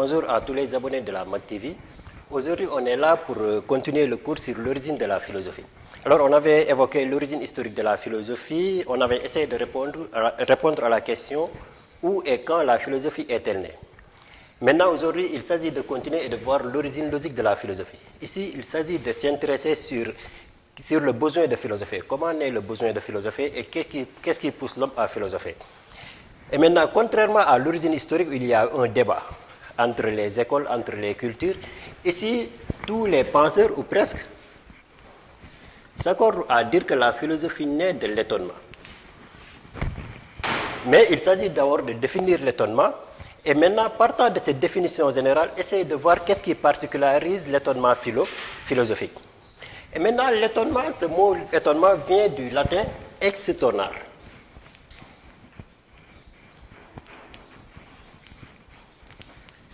bonjour à tous les abonnés de la MAC TV. Aujourd'hui, on est là pour continuer le cours sur l'origine de la philosophie. Alors, on avait évoqué l'origine historique de la philosophie, on avait essayé de répondre à la question où et quand la philosophie est-elle née. Maintenant, aujourd'hui, il s'agit de continuer et de voir l'origine logique de la philosophie. Ici, il s'agit de s'intéresser sur le besoin de philosopher. Comment naît le besoin de philosopher et qu'est-ce qui pousse l'homme à philosopher. Et maintenant, contrairement à l'origine historique, où il y a un débat entre les écoles, entre les cultures, ici, tous les penseurs, ou presque, s'accordent à dire que la philosophie naît de l'étonnement. Mais il s'agit d'abord de définir l'étonnement, et maintenant, partant de cette définition générale, essayer de voir qu'est-ce qui particularise l'étonnement philosophique. Et maintenant, l'étonnement, ce mot étonnement vient du latin excitonare.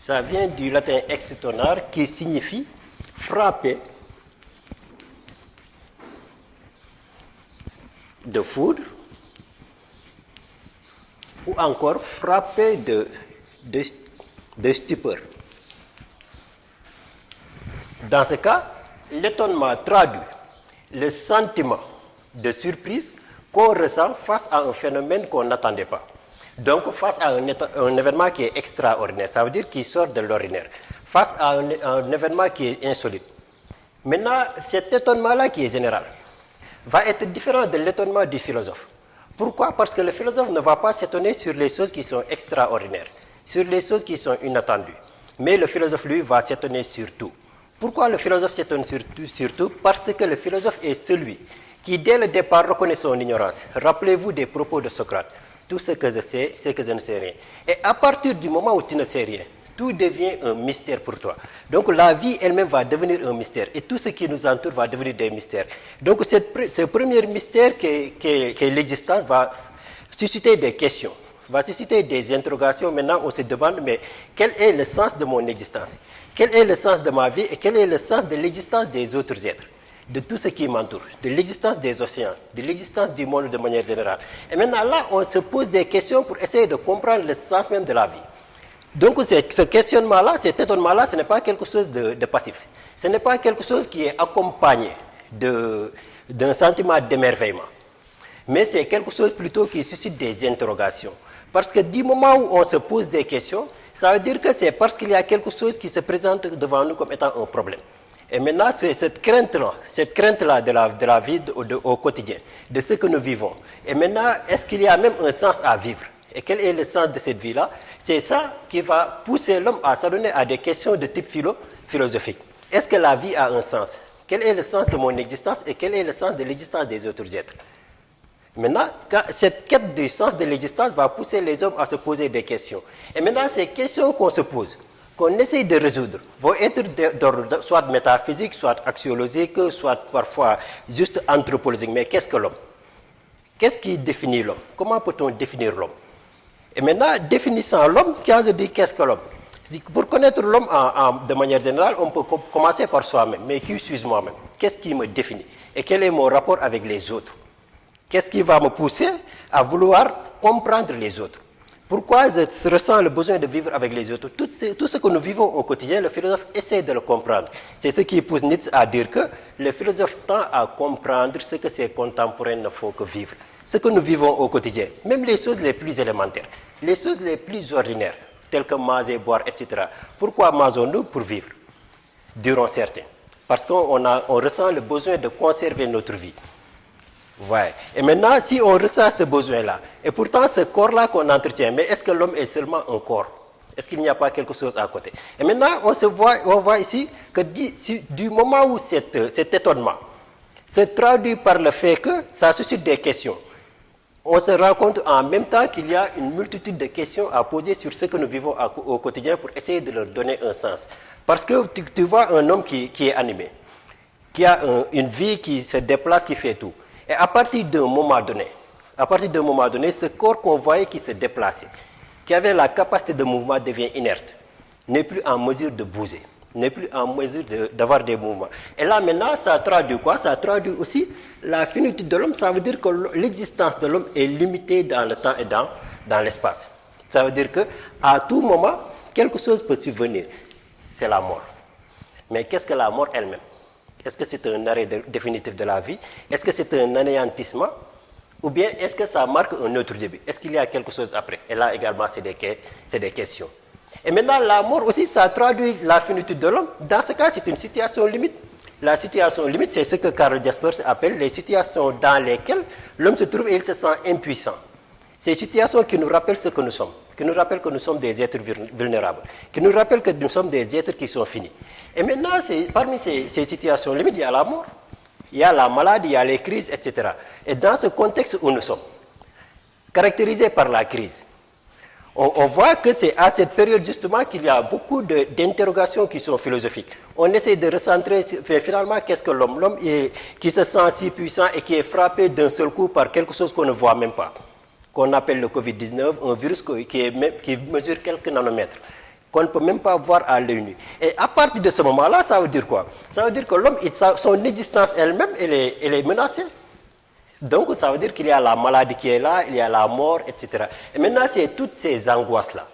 Ça vient du latin excitonare qui signifie frapper de foudre ou encore frapper de stupeur. Dans ce cas, l'étonnement traduit le sentiment de surprise qu'on ressent face à un phénomène qu'on n'attendait pas. Donc, face à un événement qui est extraordinaire, ça veut dire qu'il sort de l'ordinaire, face à un événement qui est insolite. Maintenant, cet étonnement-là qui est général va être différent de l'étonnement du philosophe. Pourquoi? Parce que le philosophe ne va pas s'étonner sur les choses qui sont extraordinaires, sur les choses qui sont inattendues. Mais le philosophe, lui, va s'étonner sur tout. Pourquoi le philosophe s'étonne sur tout? Parce que le philosophe est celui qui, dès le départ, reconnaît son ignorance. Rappelez-vous des propos de Socrate. Tout ce que je sais, c'est que je ne sais rien. Et à partir du moment où tu ne sais rien, tout devient un mystère pour toi. Donc la vie elle-même va devenir un mystère. Et tout ce qui nous entoure va devenir des mystères. Donc ce premier mystère qu'est l'existence va susciter des questions, va susciter des interrogations. Maintenant, on se demande, mais quel est le sens de mon existence? Quel est le sens de ma vie et quel est le sens de l'existence des autres êtres? De tout ce qui m'entoure, de l'existence des océans, de l'existence du monde de manière générale. Et maintenant, là, on se pose des questions pour essayer de comprendre le sens même de la vie. Donc, ce questionnement-là, cet étonnement-là, ce n'est pas quelque chose de passif. Ce n'est pas quelque chose qui est accompagné d'un sentiment d'émerveillement. Mais c'est quelque chose plutôt qui suscite des interrogations. Parce que du moment où on se pose des questions, ça veut dire que c'est parce qu'il y a quelque chose qui se présente devant nous comme étant un problème. Et maintenant, c'est cette crainte-là de la vie au quotidien, de ce que nous vivons. Et maintenant, est-ce qu'il y a même un sens à vivre? Et quel est le sens de cette vie-là? C'est ça qui va pousser l'homme à s'adonner à des questions de type philosophique. Est-ce que la vie a un sens? Quel est le sens de mon existence et quel est le sens de l'existence des autres êtres? Maintenant, cette quête du sens de l'existence va pousser les hommes à se poser des questions. Et maintenant, ces questions qu'on se pose, qu'on essaye de résoudre, vont être d'ordre soit métaphysique, soit axiologique, soit parfois juste anthropologique. Mais qu'est-ce que l'homme? Qu'est-ce qui définit l'homme? Comment peut-on définir l'homme? Et maintenant, définissant l'homme, quand je dis qu'est-ce que l'homme? Pour connaître l'homme de manière générale, on peut commencer par soi-même. Mais qui suis-je moi-même? Qu'est-ce qui me définit? Et quel est mon rapport avec les autres? Qu'est-ce qui va me pousser à vouloir comprendre les autres? Pourquoi je ressens le besoin de vivre avec les autres? Tout ce que nous vivons au quotidien, le philosophe essaie de le comprendre. C'est ce qui pousse Nietzsche à dire que le philosophe tend à comprendre ce que ses contemporains ne font que vivre. Ce que nous vivons au quotidien, même les choses les plus élémentaires, les choses les plus ordinaires, telles que manger, boire, etc. Pourquoi mangeons-nous? Pour vivre, diront certains. Parce qu'on ressent le besoin de conserver notre vie. Ouais. Et maintenant, si on ressent ce besoin-là, et pourtant ce corps-là qu'on entretient, mais est-ce que l'homme est seulement un corps? Est-ce qu'il n'y a pas quelque chose à côté? Et maintenant, on voit ici que du moment où cet étonnement se traduit par le fait que ça suscite des questions, on se rend compte en même temps qu'il y a une multitude de questions à poser sur ce que nous vivons au quotidien pour essayer de leur donner un sens. Parce que tu vois un homme qui est animé, qui a une vie qui se déplace, qui fait tout. Et à partir d'un moment donné, ce corps qu'on voyait qui se déplaçait, qui avait la capacité de mouvement, devient inerte, n'est plus en mesure de bouger, n'est plus en mesure d'avoir des mouvements. Et là maintenant, ça traduit quoi? Ça traduit aussi la finitude de l'homme. Ça veut dire que l'existence de l'homme est limitée dans le temps et dans l'espace. Ça veut dire qu'à tout moment, quelque chose peut survenir, c'est la mort. Mais qu'est-ce que la mort elle-même? Est-ce que c'est un arrêt définitif de la vie? Est-ce que c'est un anéantissement? Ou bien est-ce que ça marque un autre début? Est-ce qu'il y a quelque chose après? Et là également, c'est des questions. Et maintenant, la mort aussi, ça traduit la finitude de l'homme. Dans ce cas, c'est une situation limite. La situation limite, c'est ce que Karl Jaspers appelle les situations dans lesquelles l'homme se trouve et il se sent impuissant. Ces situations qui nous rappellent ce que nous sommes, qui nous rappellent que nous sommes des êtres vulnérables, qui nous rappellent que nous sommes des êtres qui sont finis. Et maintenant, parmi ces situations limites, il y a la mort, il y a la maladie, il y a les crises, etc. Et dans ce contexte où nous sommes, caractérisé par la crise, on voit que c'est à cette période justement qu'il y a beaucoup d'interrogations qui sont philosophiques. On essaie de recentrer finalement qu'est-ce que l'homme. L'homme qui se sent si puissant et qui est frappé d'un seul coup par quelque chose qu'on ne voit même pas, qu'on appelle le Covid-19, un virus qui mesure quelques nanomètres, qu'on ne peut même pas voir à l'œil nu. Et à partir de ce moment-là, ça veut dire quoi? Ça veut dire que l'homme, son existence elle-même, elle est menacée. Donc, ça veut dire qu'il y a la maladie qui est là, il y a la mort, etc. Et maintenant, c'est toutes ces angoisses-là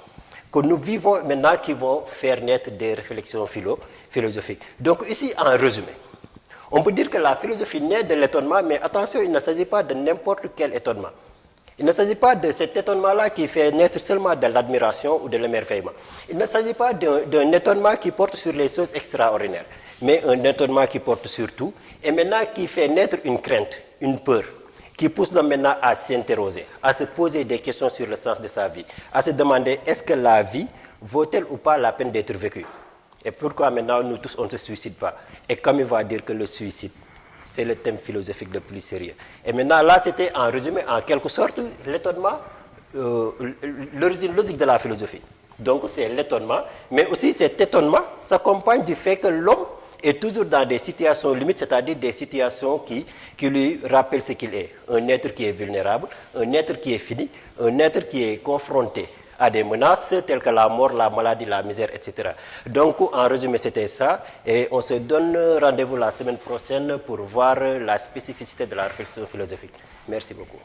que nous vivons maintenant qui vont faire naître des réflexions philosophiques. Donc, ici, en résumé, on peut dire que la philosophie naît de l'étonnement, mais attention, il ne s'agit pas de n'importe quel étonnement. Il ne s'agit pas de cet étonnement-là qui fait naître seulement de l'admiration ou de l'émerveillement. Il ne s'agit pas d'un étonnement qui porte sur les choses extraordinaires, mais un étonnement qui porte sur tout, et maintenant qui fait naître une crainte, une peur, qui pousse l'homme maintenant à s'interroger, à se poser des questions sur le sens de sa vie, à se demander est-ce que la vie vaut-elle ou pas la peine d'être vécue? Et pourquoi maintenant nous tous on ne se suicide pas? Et comme il va dire que le suicide, c'est le thème philosophique le plus sérieux. Et maintenant là c'était en résumé en quelque sorte l'étonnement, l'origine logique de la philosophie. Donc c'est l'étonnement, mais aussi cet étonnement s'accompagne du fait que l'homme est toujours dans des situations limites, c'est-à-dire des situations qui lui rappellent ce qu'il est. Un être qui est vulnérable, un être qui est fini, un être qui est confronté à des menaces telles que la mort, la maladie, la misère, etc. Donc, en résumé, c'était ça. Et on se donne rendez-vous la semaine prochaine pour voir la spécificité de la réflexion philosophique. Merci beaucoup.